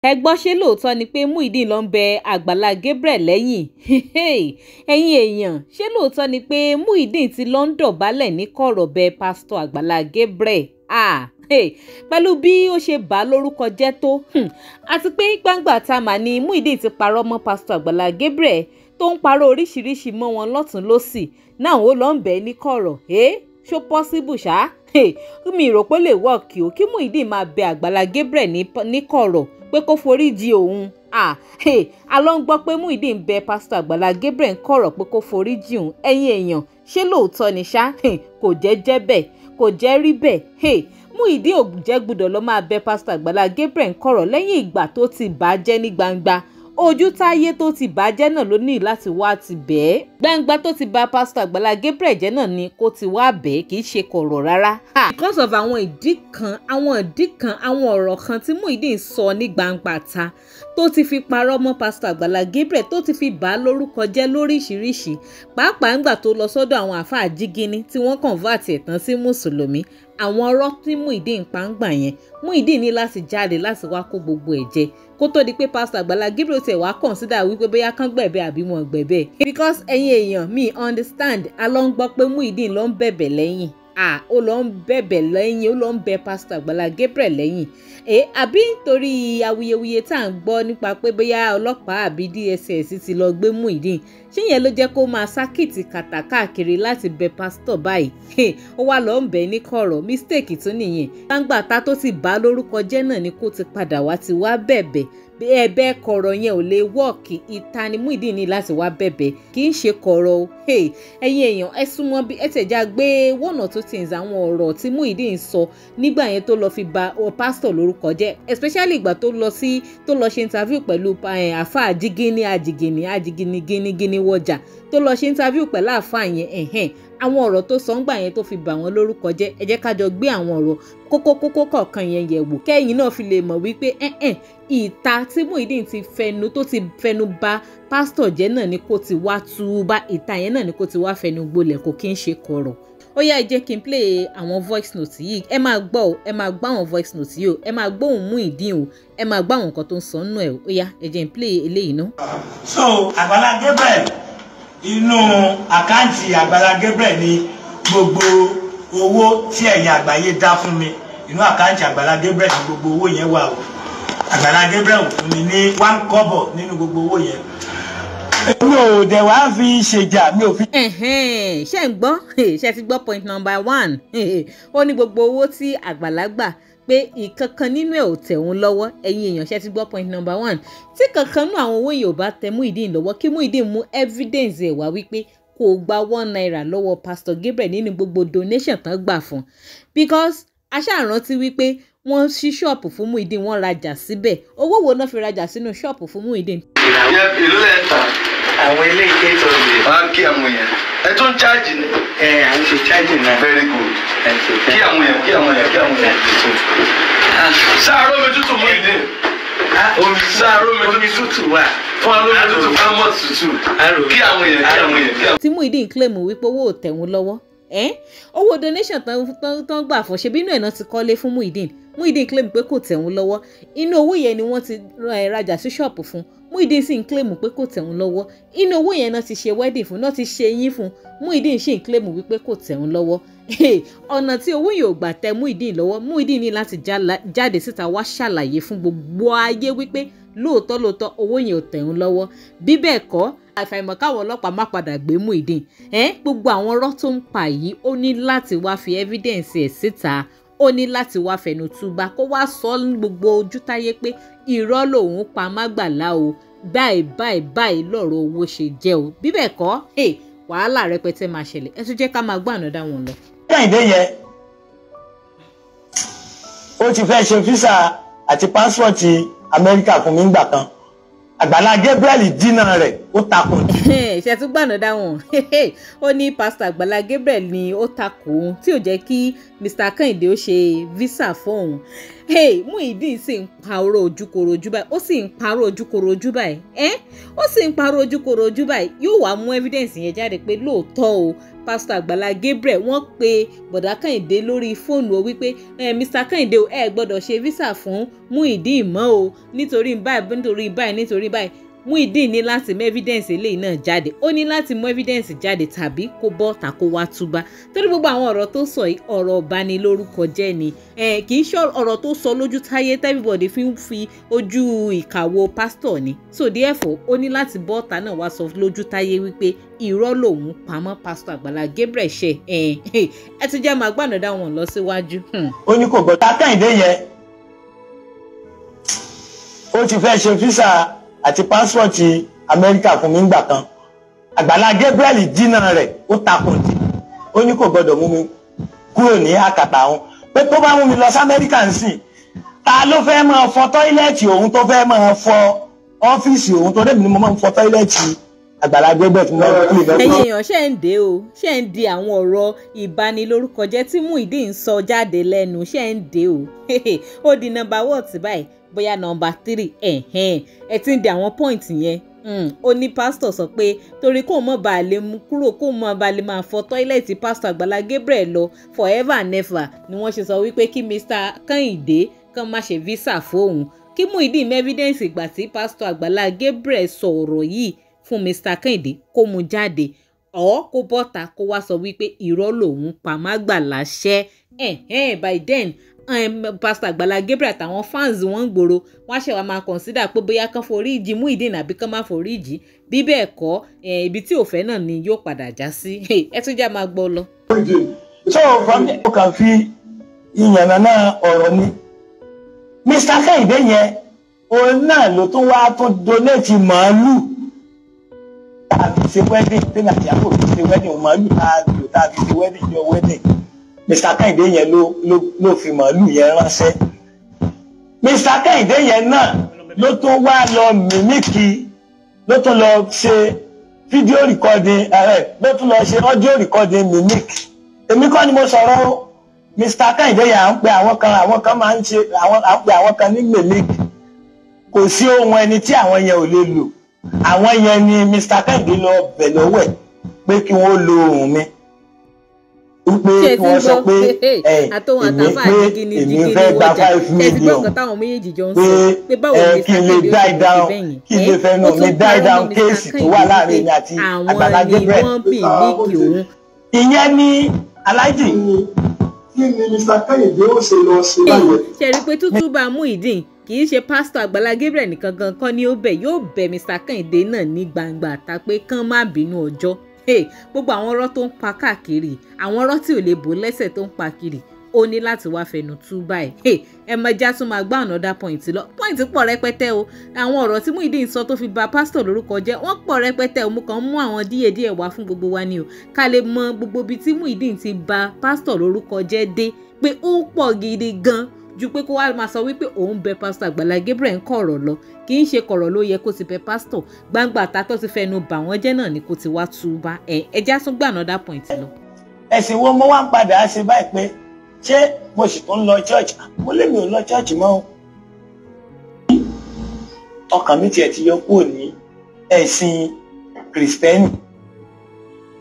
ẹ gbọ́ ṣé lóòótọ́ ni pé Muyideen ló ń bẹ Àgbàlá Gabriel lẹ́yìn ẹ̀yin èèyàn ṣé lóòótọ́ ni pé Muyideen ti lọ ń dọ̀bálẹ̀ ní kọ̀rọ̀ bẹ pásítọ̀ Àgbàlá Gabriel pẹ̀lú bí ó ṣe bà á lórúkọ jẹ́ tó àti pé gbangba tá a mà ní Muyideen ti parọ́ mọ́ pásítọ̀ Àgbàlá Gabriel tó ń parọ́ oríṣiríṣi mọ́ wọn lọ́tún lọ́sì náà ó lọ ń bẹ̀ ní kọ̀rọ̀ ṣó possible ṣá mi rò pé lè wọ́ọ̀kì ó kí Muyideen máa bẹ Àgbàlá Gabriel ní kọ̀rọ̀ pé kó forí jì òun a lọ ń gbọ́ pé Muyideen bẹ pásítọ̀ Àgbàlá Gabriel ń kọ̀rọ̀ pé kó forí jì òun ẹ̀yin èèyàn ṣé lóòótọ́ ni ṣá kò jẹ́ bẹ́ẹ̀ kò jẹ́ rí bẹ́ẹ̀ Muyideen ò jẹ́ gbọ́dọ̀ lọ máa bẹ pásítọ̀ Àgbàlá Gabriel ń kọ̀rọ̀ lẹ́yìn ìgbà tó ti bàjẹ́ ní gbangba ojú táyé tó ti bàjẹ́ náà ló ní láti wá ti bẹ́ẹ̀ gbangba tó ti bà pásítọ̀ Àgbàlá Gabriel jẹ́ náà ni kó ti wá bẹ́ẹ̀ kì í ṣe kọ̀rọ̀ rárá. Because of àwọn ìdí kan àwọn ọ̀rọ̀ kan tí Muyideen sọ ní gbangba ta tó ti fi parọ́ mọ́ pásítọ̀ Àgbàlá Gabriel tó ti fi bà á lórúkọ jẹ́ lóríṣiríṣi pàápàá ńgbà tó lọ sọ́dọ̀ àwọn àfáà jígínní tí wọ́n convert ẹ̀ tán sí mùsùlùmí àwọn ọ̀rọ̀ tí Muyideen pa ń gbà yẹn Muyideen ní láti jáde láti wá kó gbogbo ẹ̀ jẹ kó tó di pé pásítọ̀ Àgbàlá Gabriel tẹ̀ wá consider wípé bóyá kán gbẹ̀bẹ̀ àbí wọn gbẹ̀bẹ̀ because ẹ̀yin èèyàn mi understand a lọ ń gbọ́ pé Muyideen ló ń bẹ̀bẹ̀ lẹ́yìn ó lọ ń bẹ̀bẹ̀ lẹ́yìn ó lọ ń bẹ pásítọ̀ Àgbàlá Gabriel lẹ́yìn àbí nítorí awuyewuye tá à ń gbọ́ nípa pé bóyá ọlọ́pàá àbí DSS ti lọ gbé Muyideen ṣé yẹn ló jẹ́ kó máa sákìtì kàtà káàkiri láti bẹ pásítọ̀ báyìí ó wá lọ ń bẹ ní kọ̀rọ̀ mistake tún nìyẹn gbangba ta tó ti bà á lórúkọ jẹ́ náà ni kó ti padà wá ti wá bẹ̀bẹ̀ ẹ̀bẹ̀ kọ̀rọ̀ yẹn ò lè wọ́ọ̀kì ìta ni Muyideen ní láti wá bẹ̀bẹ̀ kì í ṣe kọ̀rọ̀ o ẹ̀yin èèyàn ẹ súnmọ́ bí ẹ tẹ̀já gbé one or two things àwọn ọ̀rọ̀ tí Muyideen sọ nígbà yẹn tó lọ fi bà pásítọ̀ lórúkọ jẹ́ especially ìgbà tó lọ ṣe interview pẹ̀lú àfáà àjìgìnì gínígíní wọjà tó lọ ṣe interview pẹ̀lú àfáà yẹn àwọn ọ̀rọ̀ tó sọ ń gbà yẹn tó fi bà wọ́n lórúkọ jẹ́ ẹ jẹ́ ká jọ gbé àwọn ọ̀rọ̀ kókó kọ̀ọ̀kan yẹn yẹ̀ wò kẹ́yìn náà fi lè mọ̀ wípé ìta tí Muyideen ti fẹnu bà pásítọ̀ jẹ́ náà ni kó ti wá túbá ìta yẹn náà ni kó ti wá fẹnu gbolẹ̀ kò kí ń ṣe kọ̀rọ̀ ó yá ẹ jẹ́ kí n play àwọn voice note yìí ẹ máa gbọ́ o ẹ máa gbọ́ àwọn voice note yìí o ẹ máa gbọ́ òun Muyideen o ẹ máa gbọ́ àwọn nǹkan tó ń sọ nínú ẹ̀ ó yá ẹ jẹ́ n play eléyìí ná. So Àgbàlá Gabriel inú àkáǹtì Àgbàlá Gabriel ni gbogbo owó tí ẹ̀yin àgbáyé dá fún mi inú àkáǹtì Àgbàlá Gabriel ni gbogbo owó yẹn wà o Àgbàlá Gabriel fún mi ní 1 kobo nínú gbogbo owó yẹn mi ò dẹ̀ wá fi ṣèjà mi ò fi. ṣé ń gbọ́ ṣé ti gbọ́ point number 1 ó ní gbogbo owó tí Àgbàlá gbà pé ìkankan nínú ẹ̀ ò tẹ̀ wọ́n lọ́wọ́ ẹ̀yin èèyàn ṣé ti gbọ́ point number 1 tí kankan nínú àwọn owó yìí ò bá tẹ Muyideen lọ́wọ́ kí Muyideen mú evidence ẹ̀ wá wípé kò gba 1 naira lọ́wọ́ pastor Gabriel nínú gbogbo donation tán gbà fún because aṣáàrántí wípé wọ́n ṣí ṣọ́ọ̀pù fún Muyideen wọ́n rajà síbẹ̀ owó wo náà fi rajà sínú ṣọ́ọ̀pù fún Muyideen. ìlú lẹ́ta àwọn ilé ìké tó lè. wọ́n á kí àwọn èèyàn ẹ tún ń chájì ni. à ń ṣe chájì náà. very good. kí àwọn èèyàn. sáárọ̀ mi tútù Muyideen. sáárọ̀ mi tútù wà. fún alómi tútù fún ọmọ tútù. kí àwọn èèyàn. tí Muyideen claim wípé owó ò tẹ̀ wọ́n lọ́wọ́ owó donation tán gbà fún ṣebí inú ẹ̀ náà ti kọ́lé fún Muyideen claim pé kò tẹ̀ wọ́n lọ́wọ́ inú owó yẹn ni wọ́n ti rajà sí ṣọ́ọ̀pù fún Muyideen sì ń claim pé kò tẹ̀ wọ́n lọ́wọ́ inú owó yẹn náà ti ṣe wedding fún náà ti ṣe yín fún Muyideen sì ń claim wípé kò tẹ̀ wọ́n lọ́wọ́ ọ̀nà tí owó yẹn ò gbà tẹ̀ Muyideen lọ́wọ́ Muyideen ní láti jáde síta wá ṣàlàyé fún gbogbo ayé wípé lóòótọ́ owó yẹn ò tẹ̀ wọ́n lọ́wọ́ bí bẹ́ẹ̀ kọ́ àfàìmọ̀ káwọn ọlọ́pàá má padà gbé Muyideen gbogbo àwọn ọ̀rọ̀ tó ń pa yìí ó ní láti wá fi evidence ẹ̀ síta ó ní láti wá fẹnu túbá kó wá sọ gbogbo ojú táyé pé irọ́ lòun pa mágbàlá o báyìí lọ́rọ̀ owó ṣe jẹ́ o bí bẹ́ẹ̀ kọ́ wàhálà rẹpẹtẹ máa ṣẹlẹ̀ ẹ tún jẹ́ ká máa gbọ́ ànádá wọn lọ. Kẹ́hìndé yẹn ó ti fẹ́ ṣe físà àti pásítọ̀tì Amẹ́ríkà fún mi ńgbà kan Àgbàlá Gabriel dínà rẹ̀ ó takò ní. ṣe tún gbànà dáhùn ó ní Pastor Agbala Gabriel ni ó takò òun tí ò jẹ́ kí Mr. Kẹ́hìndé ó ṣe visa fóun. Muyideen sì ń parọ́ ojúkorojú báyìí ó sì ń parọ́ ojúkorojú báyìí ó sì ń parọ́ ojúkorojú báyìí yóò wá mú evidence yẹn jáde pé lóòótọ́ o Pastor Agbala Gabriel wọ́n pe bọ̀dá Kẹ́hìndé lórí fóònù o wípé Mr. Kẹ́hìndé o ẹ gbọ́dọ̀ ṣe visa fún Muyideen mọ́ o nítorí báyìí Muyideen ní láti mú evidence eléyìí náà jáde ó ní láti mú evidence jáde tàbí kó bọ́ ta kó wá túbá torí gbogbo àwọn ọ̀rọ̀ tó sọ yìí ọ̀rọ̀ ìbanilórúkọ jẹ́ ni kì í ṣe ọ̀rọ̀ tó sọ lójú táyé everybody fi ojú ìkàwọ́ pásítọ̀ ni so therefore ó ní láti bọ́ ta náà wá sọ lójú táyé wípé irọ́ lòun pamọ́ Pastor Agbala Gabriel ṣe ẹ tún jẹ́ máa gbànà dá wọn lọ síwájú. ó ní kò gbọ́dọ̀ Kẹ́hìndé yẹn ó ti fẹ́ ṣe físà àti pásítọ̀tì Amẹ́ríkà fún mi ńgbà kan Agbala Gabriel dínà rẹ̀ ó takùn dì ó ní kò gbọdọ̀ mú mi kúrò ní àkàtà òun pé tó bá mú mi lọ sí Amẹ́ríkà nsìn ta ló fẹ́ máa fọ tọ́ílẹ̀tì òun tó fẹ́ máa fọ ọ́fíìsì òun tó débìí ni mo máa ń fọ tọ́ílẹ̀tì Agbala Gabriel tí mo máa ń kúrò lọ. ẹ̀yin èèyàn ṣe ń dé o ṣe ń di àwọn ọ̀rọ̀ ìbanilórúkọjẹ́ tí Muyideen ń sọ jáde lẹ́nu ṣe ń dé o ó di nọ́mbà wọ́ọ̀tì báyìí bóyá nọ́mbà 3 ẹ ti ń di àwọn point yẹn ó ní pásítọ̀ sọ pé torí kó mọ̀ bá lè mú kúrò kó mọ̀ bá lè máa fọ tọ́ílẹ̀tì Pastor Agbala Gabriel lọ forever and ever ni wọ́n ṣe sọ wípé kí Mr. Kẹ́hìndé kàn má ṣe visa fóun kí Muyideen evidence ìgbà tí Pastor Agbala Gabriel sọ ọ̀rọ̀ yìí fún Mr. Kẹ́hìndé kó mú jáde kó bọ́ta kó wá sọ wípé irọ́ lòun pa má gbà láṣẹ by then Pastor Agbala Gabriel àtàwọn fans wọn ń gbòòrò wọn ṣe wàá máa consider pé bóyá kán foríjì Muyideen àbí kán má foríjì bí bẹ́ẹ̀ kọ́ ibi tí òfẹ́ náà ni yóò padà já sí ẹ tún já máa gbọ́ lọ. so from there ó kàn fi ìyànnà ọ̀rọ̀ ni Mr. Kẹ́hìndé yẹn òun náà ló tún wá tún donate màálù tàbí ṣe wedding tí nàìjíríà kò fi ṣe wedding màálù tàbí ṣe wedding jọ wedding Mr. Kẹ́hìndé yẹn ló fi màálù yẹn ránṣẹ́ Mr. Kẹ́hìndé yẹn náà ló tún wá lọ mímíkì ló tún lọ ṣe fídíò recording ló tún lọ ṣe audio recording mimic èmi kọ́ ni mo sọ̀rọ̀ o Mr. Kẹ́hìndé yẹn à ń pe àwọn kan máa ń ṣe à ń pe àwọn kan ní mimic kò sí ohun ẹni tí àwọn yẹn ò lè lò àwọn yẹn ni Mr. Kẹ́hìndé lọ bẹ̀ lọ́wọ́ ẹ̀ pé kí wọ́n lo ohùn mi pé wọ́n sọ pé èmi fẹ́ gba 5 million pé kí n lè die down kí n lè fẹnu mi die down kéèsì tó wà láàrin mi àti Agbala Gabriel. ìyẹn ni aláìjì kí ni Mr. Kẹ́hìndé ó ṣe lọ sí báyẹn. ṣe rí i pé tútù bá Muyideen kì í ṣe Pastor Agbala Gabriel nìkan gan kọ́ ni ó bẹ̀ yóò bẹ̀ Mr. Kẹ́hìndé náà ní gbangba àta pé kán má bínú ọjọ́ gbogbo àwọn ọ̀rọ̀ tó ń pa káàkiri àwọn ọ̀rọ̀ tí ò lè bò lẹ́sẹ̀ tó ń pa kiri ó ní láti wá fẹnu tú báyìí ẹ mọ ẹja tún máa gbá another point lọ point pọ̀ rẹpẹtẹ o àwọn ọ̀rọ̀ tí Muyideen sọ tó fi bà pásítọ̀ lórúkọ jẹ́ wọ́n pọ̀ rẹpẹtẹ o mo kàn mú àwọn díẹ̀díẹ̀ wá fún gbogbo wa ni o ká lè mọ gbogbo ibi tí Muyideen ti bà pásítọ̀ lórúkọ jẹ́ dé pé ó pọ̀ gidi gan ju pé kó wá máa sọ wípé òun bẹ Pastor Agbala Gabriel ń kọ̀rọ̀ lọ kì í ṣe kọ̀rọ̀ ló yẹ kó ti bẹ pásítọ̀ gbangba àtàtọ́ ti fẹnu bà wọ́n jẹ́ náà ni kó ti wá túbá ẹja tún gbà another point lọ. ẹ̀sìn wo mo wá ń padà ṣe báyìí pé ṣé mo sì tún lọ church mo lè mi ò lọ church mọ́ o. ọkàn mi tiẹ̀ ti yọ kúrò ní ẹ̀sìn kìrìsìtẹ́nì.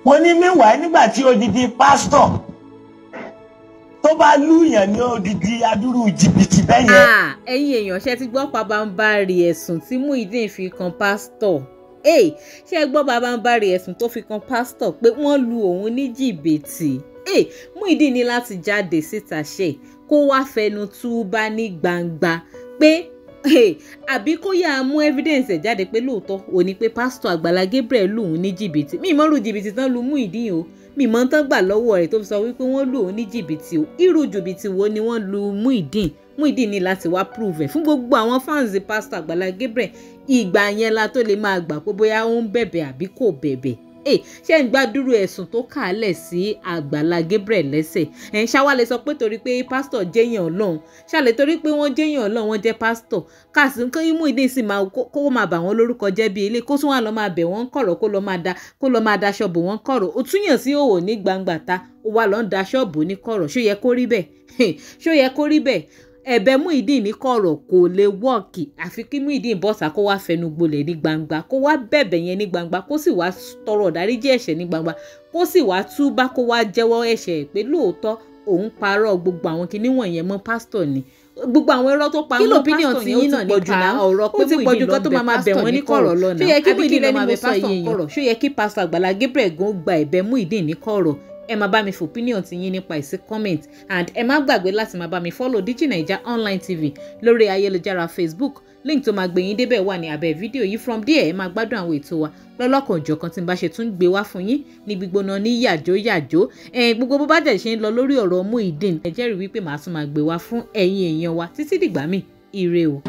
mo ní mẹ́wàá nígbà tí odidi pásítọ̀ tó bá lùyàn ní odidi adúrú jìbìtì bẹ́yẹn. ẹ̀yin èèyàn ṣe ti gbọ́ pabambarì ẹ̀sùn tí Muyideen fi kan pásítọ̀ ṣe gbọ́ pabambarì ẹ̀sùn tó fi kan pásítọ̀ pé wọ́n lu òun ní jìbìtì Muyideen ní láti jáde síta ṣe kó wá fẹnu túbá ní gbangba pé àbí kó yá mú evidence ẹ̀ jáde pé lóòótọ́ òní pé Pastor Agbala Gabriel lù òun ní jìbìtì mi ìmọ̀rù jìbìtì tán lu Muyideen o mi mọ̀ tán gbà lọ́wọ́ rẹ̀ tó fi sọ wípé wọ́n lù òun ní jìbìtì o irú jìbìtì wo ni wọ́n lu Muyideen ní láti wá prove ẹ̀ fún gbogbo àwọn fans Pastor Agbala Gabriel ìgbà yẹn la tó lè máa gbà pé bóyá ó ń bẹ̀bẹ̀ àbí kò bẹ̀bẹ̀ ṣé ń gbàdúrú ẹ̀sùn tó kàálẹ̀ sí Àgbàlá Gabriel lẹ́sẹ̀ ṣáwá lè sọ pé torí pé pásítọ̀ jẹ́yàn Ọlọ́run ṣàlẹ̀ torí pé wọ́n jẹ́yàn Ọlọ́run wọ́n jẹ́ pásítọ̀ káàsì kí Muyideen sì máa kó máa bà wọ́n lórúkọ jẹ́ bí ilé kó tún wà lọ́ máa bẹ̀ wọ́n kọ̀rọ̀ kó lọ́ máa daṣọ bò wọ́n kọ̀rọ̀ ó túyàn sí òwò ní gbangba ta ó wà lọ́ ń daṣọ bò ní kọ̀rọ̀ ṣó yẹ kó rí bẹ́ẹ̀ ṣó yẹ kó rí bẹ́ẹ̀ ẹ̀bẹ̀ Muyideen ní kọ̀rọ̀ kò lè wọ́ọ̀kì àfi kí Muyideen bọ́sà kó wá fẹnu gbolẹ̀ ní gbangba kó wá bẹ̀bẹ̀ yẹn ní gbangba kó sì wá tọrọ ìdáríjì ẹ̀ṣẹ̀ ní gbangba kó sì wá túbá kó wá jẹ́wọ́ ẹ̀ṣẹ̀ pé lóòótọ́ òun parọ́ gbogbo àwọn kinní wọ̀nyẹn mọ́ pásítọ̀ ni gbogbo àwọn irọ́ tó pa wọn pásítọ̀ yẹn ó ti pọ̀jù náà ọ̀rọ̀ pé Muyideen ló ń bẹ pásítọ̀ ní kọ̀rọ̀ ṣó yẹ kí Muyideen ló máa bẹ pásítọ̀ ní kọ̀rọ̀ ṣó yẹ kí pásítọ̀ Àgbàlá Gabriel gan gba ẹ̀bẹ̀ Muyideen ní kọ̀rọ̀ ẹ máa bá mi fò opinion ti yín nípa ìsí comment and ẹ má gbàgbé láti máa bá mi follow DigiNaija online TV lórí ayélujára Facebook link tó máa gbé yín débẹ̀ wà ní abẹ́ fídíò yìí from there ẹ máa gbádùn àwọn ètò wa lọ́lọ́kan òjọ̀kan tí n bá ṣe tún gbé wá fún yín ní gbígbóná ní yàjó gbogbo bó bá jẹ́ ṣe ń lọ lórí ọ̀rọ̀ Muyideen ẹ jẹ́rìí wípé màá tún máa gbé wá fún ẹ̀yin èèyàn wa títí dìgbà míì ire o.